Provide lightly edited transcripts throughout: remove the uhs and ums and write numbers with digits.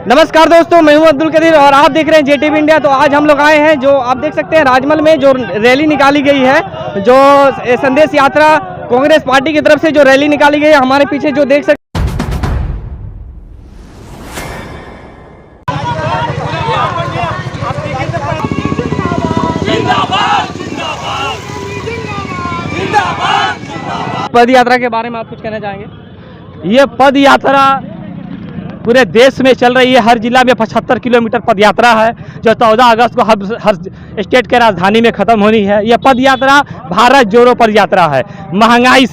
नमस्कार दोस्तों, मैं हूं अब्दुल कदीर और आप देख रहे हैं जेटीवी इंडिया। तो आज हम लोग आए हैं, जो आप देख सकते हैं राजमहल में जो रैली निकाली गई है, जो संदेश यात्रा कांग्रेस पार्टी की तरफ से जो रैली निकाली गई है, हमारे पीछे जो देख सकते पद यात्रा के बारे में आप कुछ कहना चाहेंगे? ये पद यात्रा पूरे देश में चल रही है। हर जिला में 75 किलोमीटर पद यात्रा है, जो 14 अगस्त को हर स्टेट के राजधानी में ख़त्म होनी है। ये पद यात्रा भारत जोड़ो पद यात्रा है। महंगाई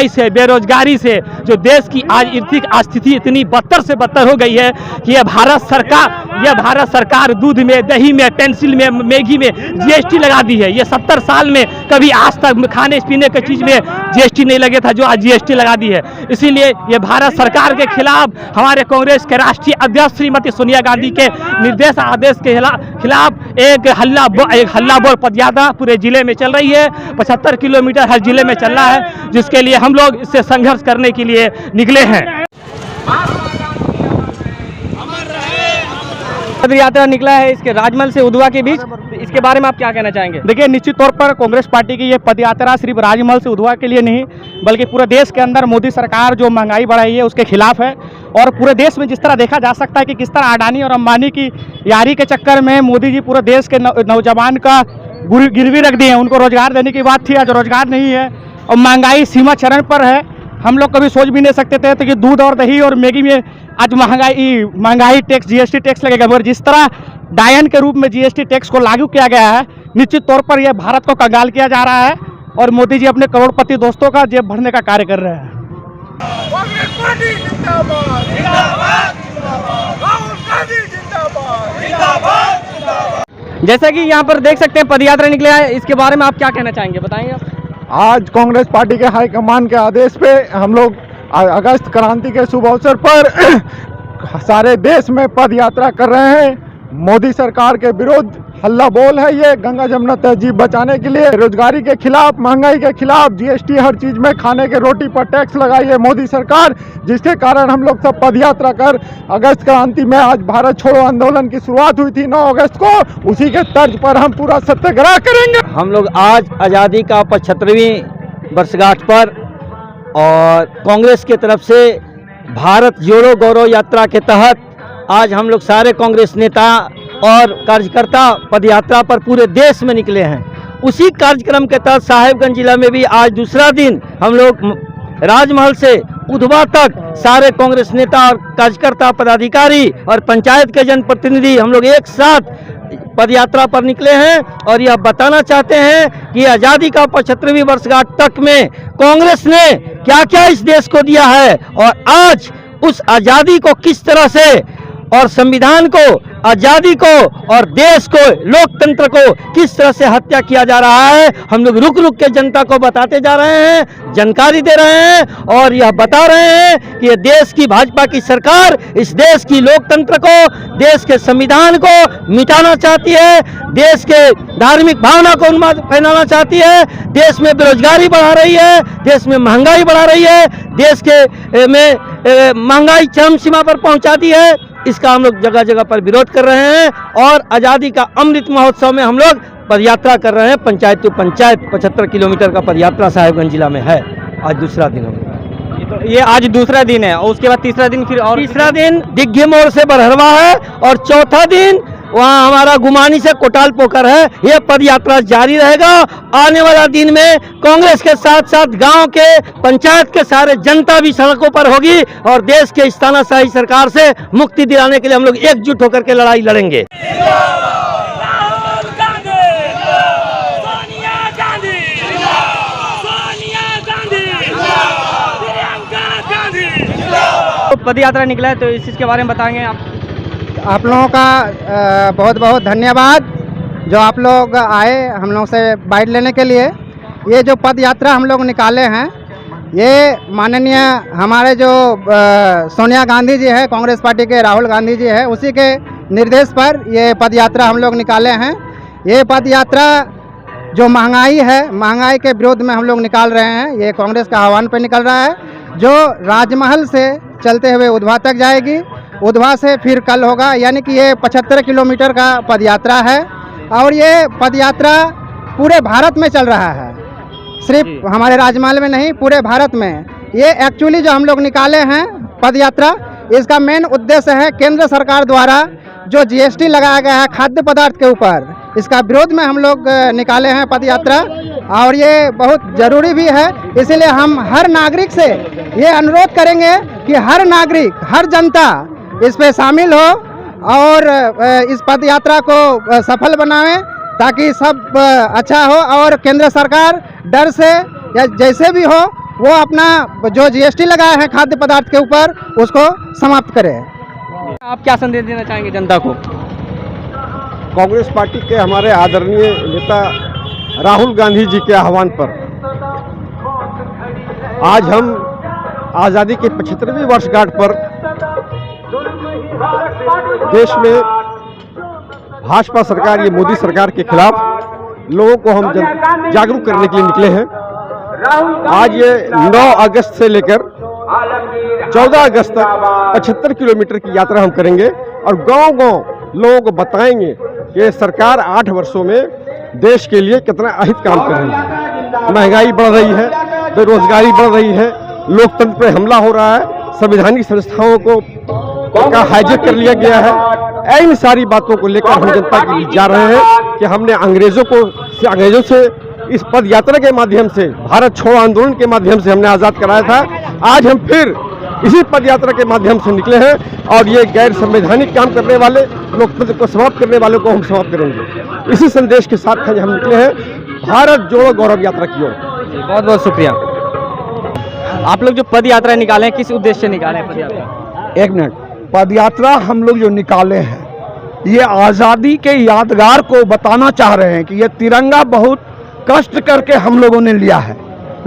से बेरोजगारी से जो देश की आज आर्थिक स्थिति इतनी बदतर से बदतर हो गई है कि ये भारत सरकार दूध में, दही में, पेंसिल में, मैगी में जीएसटी लगा दी है। ये 70 साल में कभी आज तक खाने पीने की चीज़ में जीएसटी नहीं लगे था, जो आज जीएसटी लगा दी है। इसीलिए ये भारत सरकार के खिलाफ हमारे कांग्रेस के राष्ट्रीय अध्यक्ष श्रीमती सोनिया गांधी के निर्देश आदेश के खिलाफ एक हल्ला बोल पद यात्रा पूरे जिले में चल रही है। 75 किलोमीटर हर जिले में चल रहा है, जिसके लिए हम लोग इससे संघर्ष करने के लिए निकले हैं। पद यात्रा निकला है इसके राजमहल से उधवा के बीच, इसके बारे में आप क्या कहना चाहेंगे? देखिए, निश्चित तौर पर कांग्रेस पार्टी की ये पद यात्रा सिर्फ राजमहल से उधवा के लिए नहीं, बल्कि पूरे देश के अंदर मोदी सरकार जो महंगाई बढ़ाई है उसके खिलाफ है। और पूरे देश में जिस तरह देखा जा सकता है कि किस तरह अडानी और अंबानी की यारी के चक्कर में मोदी जी पूरे देश के नौजवान का गिरवी रख दिए हैं। उनको रोजगार देने की बात थी, आज रोजगार नहीं है और महंगाई सीमा चरण पर है। हम लोग कभी सोच भी नहीं सकते थे तो कि दूध और दही और मैगी में आज महंगाई टैक्स, जीएसटी टैक्स लगेगा। मगर जिस तरह डायन के रूप में जीएसटी टैक्स को लागू किया गया है, निश्चित तौर पर यह भारत को कंगाल किया जा रहा है और मोदी जी अपने करोड़पति दोस्तों का जेब भरने का कार्य कर रहे हैं। जैसा कि यहाँ पर देख सकते हैं पद यात्रा निकले है, इसके बारे में आप क्या कहना चाहेंगे, बताएंगे आप? आज कांग्रेस पार्टी के हाईकमान के आदेश पे हम लोग अगस्त क्रांति के शुभ अवसर पर सारे देश में पद यात्रा कर रहे हैं। मोदी सरकार के विरुद्ध हल्ला बोल है ये। गंगा जमुना तहजीब बचाने के लिए, बेरोजगारी के खिलाफ, महंगाई के खिलाफ, जीएसटी हर चीज में, खाने के रोटी पर टैक्स लगाई है मोदी सरकार, जिसके कारण हम लोग सब पद यात्रा कर अगस्त क्रांति में आज भारत छोड़ो आंदोलन की शुरुआत हुई थी 9 अगस्त को, उसी के तर्ज पर हम पूरा सत्याग्रह करेंगे। हम लोग आज आज़ादी का 75वीं वर्षगांठ पर और कांग्रेस की तरफ से भारत जोड़ो गौरव यात्रा के तहत आज हम लोग सारे कांग्रेस नेता और कार्यकर्ता पद यात्रा पर पूरे देश में निकले हैं। उसी कार्यक्रम के तहत साहिबगंज जिला में भी आज दूसरा दिन हम लोग राजमहल से उधवा तक सारे कांग्रेस नेता और कार्यकर्ता, पदाधिकारी और पंचायत के जनप्रतिनिधि हम लोग एक साथ पद यात्रा पर निकले हैं और यह बताना चाहते हैं कि आज़ादी का 75वीं वर्षगांठ तक में कांग्रेस ने क्या क्या इस देश को दिया है और आज उस आज़ादी को किस तरह से और संविधान को, आज़ादी को और देश को, लोकतंत्र को किस तरह से हत्या किया जा रहा है, हम लोग रुक रुक के जनता को बताते जा रहे हैं, जानकारी दे रहे हैं और यह बता रहे हैं कि ये देश की भाजपा की सरकार इस देश की लोकतंत्र को, देश के संविधान को मिटाना चाहती है, देश के धार्मिक भावना को उन्माद फैलाना चाहती है, देश में बेरोजगारी बढ़ा रही है, देश में महंगाई बढ़ा रही है, देश के में महंगाई चरम सीमा पर पहुंचा दी है। इसका हम लोग जगह जगह पर विरोध कर रहे हैं और आज़ादी का अमृत महोत्सव में हम लोग पदयात्रा कर रहे हैं। पंचायत टू पंचायत 75 किलोमीटर का पदयात्रा साहिबगंज जिला में है। आज दूसरा दिन होगा। ये आज दूसरा दिन है और उसके बाद तीसरा दिन, फिर और तीसरा दिन दिग्घी मोड़ से बरहरवा है और चौथा दिन वहाँ हमारा गुमानी से कोटाल पोखर है। यह पद यात्रा जारी रहेगा। आने वाला दिन में कांग्रेस के साथ साथ गांव के, पंचायत के सारे जनता भी सड़कों पर होगी और देश के इस तानाशाही सरकार से मुक्ति दिलाने के लिए हम लोग एकजुट होकर के लड़ाई लड़ेंगे। पद यात्रा निकला है, तो इस चीज़ के बारे में बताएंगे आप? आप लोगों का बहुत बहुत धन्यवाद जो आप लोग आए हम लोग से बाइट लेने के लिए। ये जो पद यात्रा हम लोग निकाले हैं, ये माननीय हमारे जो सोनिया गांधी जी है, कांग्रेस पार्टी के राहुल गांधी जी है, उसी के निर्देश पर ये पद यात्रा हम लोग निकाले हैं। ये पद यात्रा जो महंगाई है, महंगाई के विरोध में हम लोग निकाल रहे हैं। ये कांग्रेस का आह्वान पर निकल रहा है, जो राजमहल से चलते हुए उधवा तक जाएगी। उधवा से फिर कल होगा, यानी कि ये 75 किलोमीटर का पदयात्रा है और ये पदयात्रा पूरे भारत में चल रहा है, सिर्फ हमारे राजमहल में नहीं, पूरे भारत में। ये एक्चुअली जो हम लोग निकाले हैं पदयात्रा, इसका मेन उद्देश्य है केंद्र सरकार द्वारा जो जीएसटी लगाया गया है खाद्य पदार्थ के ऊपर, इसका विरोध में हम लोग निकाले हैं पदयात्रा और ये बहुत ज़रूरी भी है। इसीलिए हम हर नागरिक से ये अनुरोध करेंगे कि हर नागरिक, हर जनता इस पे शामिल हो और इस पदयात्रा को सफल बनावें ताकि सब अच्छा हो और केंद्र सरकार डर से या जैसे भी हो वो अपना जो जीएसटी लगाया है खाद्य पदार्थ के ऊपर उसको समाप्त करे। आप क्या संदेश देना चाहेंगे जनता को? कांग्रेस पार्टी के हमारे आदरणीय नेता राहुल गांधी जी के आह्वान पर आज हम आज़ादी की 75वीं वर्षगांठ पर देश में भाजपा सरकार, ये मोदी सरकार के खिलाफ लोगों को हम जागरूक करने के लिए निकले हैं। आज ये 9 अगस्त से लेकर 14 अगस्त तक 75 किलोमीटर की यात्रा हम करेंगे और गांव-गांव लोगों को बताएंगे कि सरकार 8 वर्षों में देश के लिए कितना अहित काम कर रही है। महंगाई बढ़ रही है, बेरोजगारी बढ़ रही है, लोकतंत्र पर हमला हो रहा है, संवैधानिक संस्थाओं को का हाईजैक कर लिया गया है। इन सारी बातों को लेकर हम जनता के बीच जा रहे हैं कि हमने अंग्रेजों से इस पद यात्रा के माध्यम से, भारत छोड़ो आंदोलन के माध्यम से हमने आज़ाद कराया था। आज हम फिर इसी पद यात्रा के माध्यम से निकले हैं और ये गैर संवैधानिक काम करने वाले, लोकतंत्र को समाप्त करने वालों को हम समाप्त करेंगे। इसी संदेश के साथ हम निकले हैं भारत जोड़ो गौरव यात्रा की ओर। बहुत बहुत शुक्रिया। आप लोग जो पद यात्रा निकाले हैं, किस उद्देश्य से निकाले हैं पद यात्रा? एक मिनट, पदयात्रा हम लोग जो निकाले हैं ये आज़ादी के यादगार को बताना चाह रहे हैं कि ये तिरंगा बहुत कष्ट करके हम लोगों ने लिया है,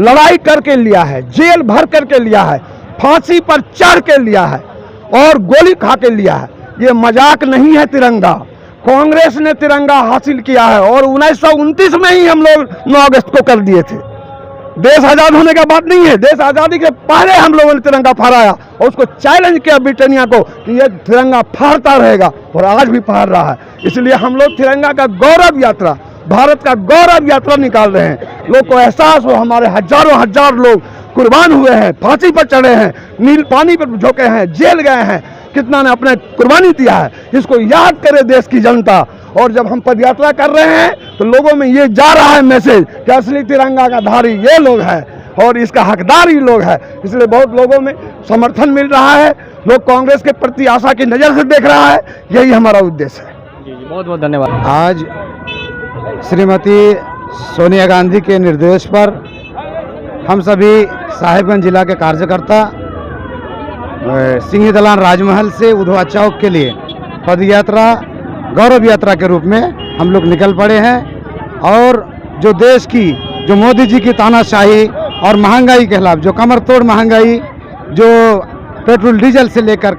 लड़ाई करके लिया है, जेल भर करके लिया है, फांसी पर चढ़ के लिया है और गोली खा के लिया है। ये मजाक नहीं है। तिरंगा कांग्रेस ने तिरंगा हासिल किया है और 1929 में ही हम लोग 9 अगस्त को कर दिए थे। देश आज़ाद होने का बात नहीं है, देश आज़ादी के पहले हम लोगों ने तिरंगा फहराया और उसको चैलेंज किया ब्रिटानिया को कि ये तिरंगा फहरता रहेगा और आज भी फहर रहा है। इसलिए हम लोग तिरंगा का गौरव यात्रा, भारत का गौरव यात्रा निकाल रहे हैं। लोग को एहसास हो, हमारे हजारों हजार लोग कुर्बान हुए हैं, फांसी पर चढ़े हैं, नील पानी पर झोंके हैं, जेल गए हैं, कितना ने अपने कुर्बानी दिया है, इसको याद करे देश की जनता। और जब हम पदयात्रा कर रहे हैं तो लोगों में ये जा रहा है मैसेज कि असली तिरंगा का धारी ये लोग हैं और इसका हकदार ही लोग हैं। इसलिए बहुत लोगों में समर्थन मिल रहा है, लोग कांग्रेस के प्रति आशा की नज़र से देख रहा है। यही हमारा उद्देश्य है। बहुत बहुत धन्यवाद। आज श्रीमती सोनिया गांधी के निर्देश पर हम सभी साहिबगंज जिला के कार्यकर्ता सिंघी दलान राजमहल से उधवा चौक के लिए पदयात्रा गौरव यात्रा के रूप में हम लोग निकल पड़े हैं और जो देश की, जो मोदी जी की तानाशाही और महंगाई के खिलाफ, जो कमर तोड़ महंगाई, जो पेट्रोल डीजल से लेकर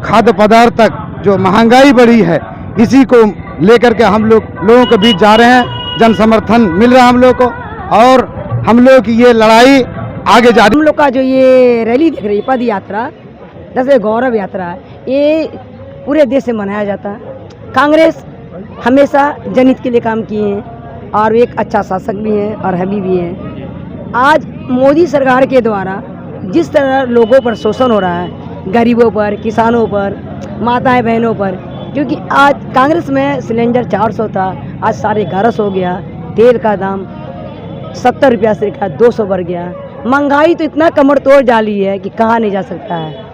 खाद्य पदार्थ तक जो महंगाई बढ़ी है, इसी को लेकर के हम लोगों के बीच जा रहे हैं। जन समर्थन मिल रहा है हम लोग को और हम लोग की ये लड़ाई आगे जा रही है। हम लोग का जो ये रैली दिख रही है, पद यात्रा, जैसे गौरव यात्रा, ये पूरे देश से मनाया जाता है। कांग्रेस हमेशा जनहित के लिए काम किए हैं और एक अच्छा शासक भी हैं और हबी भी हैं। आज मोदी सरकार के द्वारा जिस तरह लोगों पर शोषण हो रहा है, गरीबों पर, किसानों पर, माताएं बहनों पर, क्योंकि आज कांग्रेस में सिलेंडर 400 था, आज 1150 हो गया, तेल का दाम 70 रुपया से 200 बढ़ गया, महंगाई तो इतना कमर तोड़ डाली है कि कहा नहीं जा सकता है।